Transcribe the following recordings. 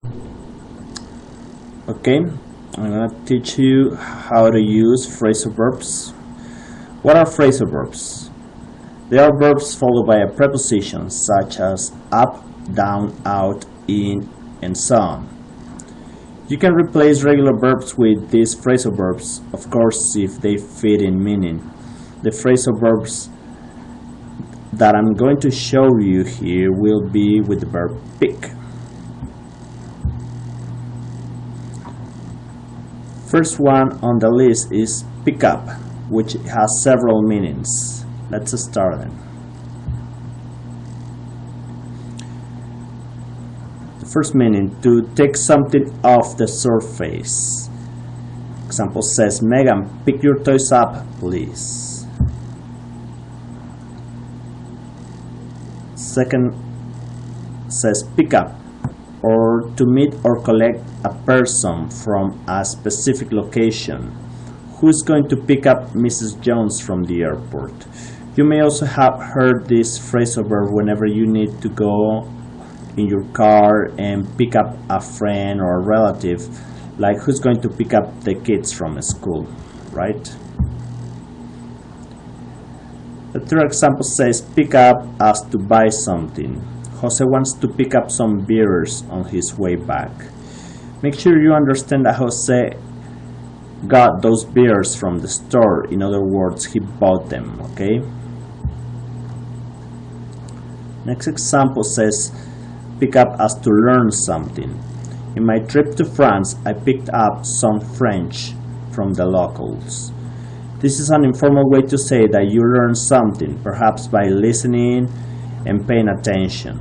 Okay, I'm gonna teach you how to use phrasal verbs. What are phrasal verbs? They are verbs followed by a preposition such as up, down, out, in, and so on. You can replace regular verbs with these phrasal verbs, of course, if they fit in meaning. The phrasal verbs that I'm going to show you here will be with the verb pick. First one on the list is pick up, which has several meanings. Let's start then. The first meaning, to take something off the surface. Example says, Megan, pick your toys up, please. Second says pick up, or to meet or collect a person from a specific location. Who's going to pick up Mrs. Jones from the airport? You may also have heard this phrasal verb whenever you need to go in your car and pick up a friend or a relative, like who's going to pick up the kids from school, right? The third example says pick up as to buy something. Jose wants to pick up some beers on his way back. Make sure you understand that Jose got those beers from the store. In other words, he bought them, okay? Next example says pick up as to learn something. In my trip to France, I picked up some French from the locals. This is an informal way to say that you learn something, perhaps by listening and paying attention.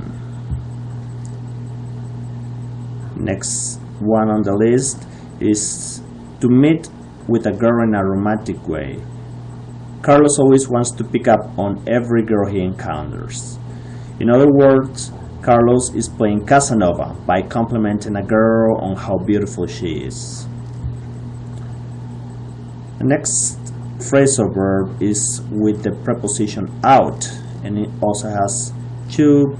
Next one on the list is to meet with a girl in a romantic way. Carlos always wants to pick up on every girl he encounters. In other words, Carlos is playing Casanova by complimenting a girl on how beautiful she is. The next phrasal verb is with the preposition out, and it also has two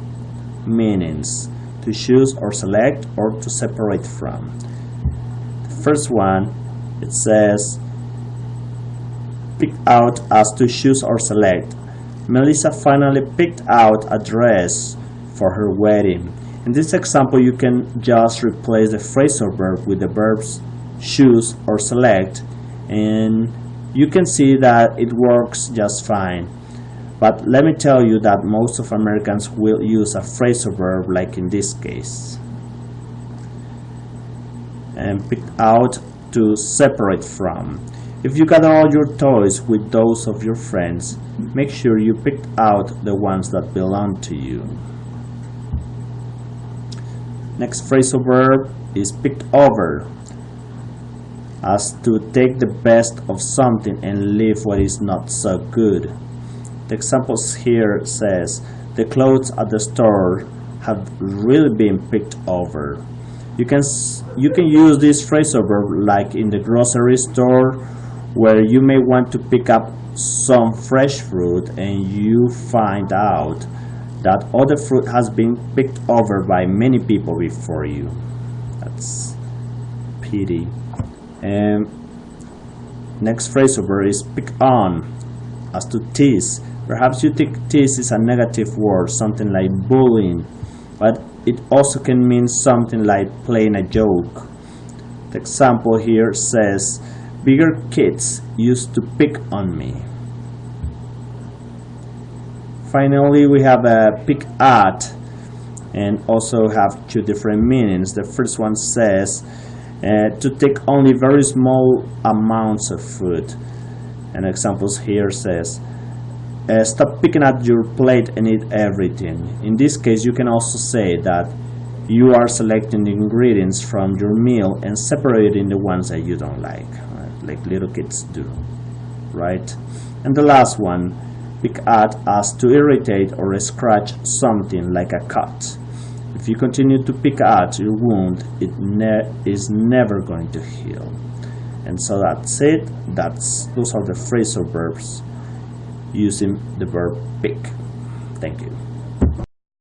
meanings: to choose or select, or to separate from. The first one, it says pick out as to choose or select. Melissa finally picked out a dress for her wedding. In this example, you can just replace the phrasal verb with the verbs choose or select, and you can see that it works just fine. But let me tell you that most of Americans will use a phrasal verb like in this case. And pick out, to separate from. If you gather all your toys with those of your friends, make sure you pick out the ones that belong to you. Next phrasal verb is picked over, as to take the best of something and leave what is not so good. The examples here says the clothes at the store have really been picked over. You can use this phrasal verb like in the grocery store, where you may want to pick up some fresh fruit and you find out that other fruit has been picked over by many people before you. That's pity. And next phrasal verb is pick on, as to tease. Perhaps you think tease is a negative word, something like bullying, but it also can mean something like playing a joke. The example here says bigger kids used to pick on me. Finally, we have a pick at, and also have two different meanings. The first one says to take only very small amounts of food. And examples here says stop picking at your plate and eat everything. In this case, you can also say that you are selecting the ingredients from your meal and separating the ones that you don't like little kids do, right? And the last one, pick at, as to irritate or scratch something like a cut. If you continue to pick at your wound, it is never going to heal. And so that's it. Those are the phrasal verbs using the verb pick. Thank you.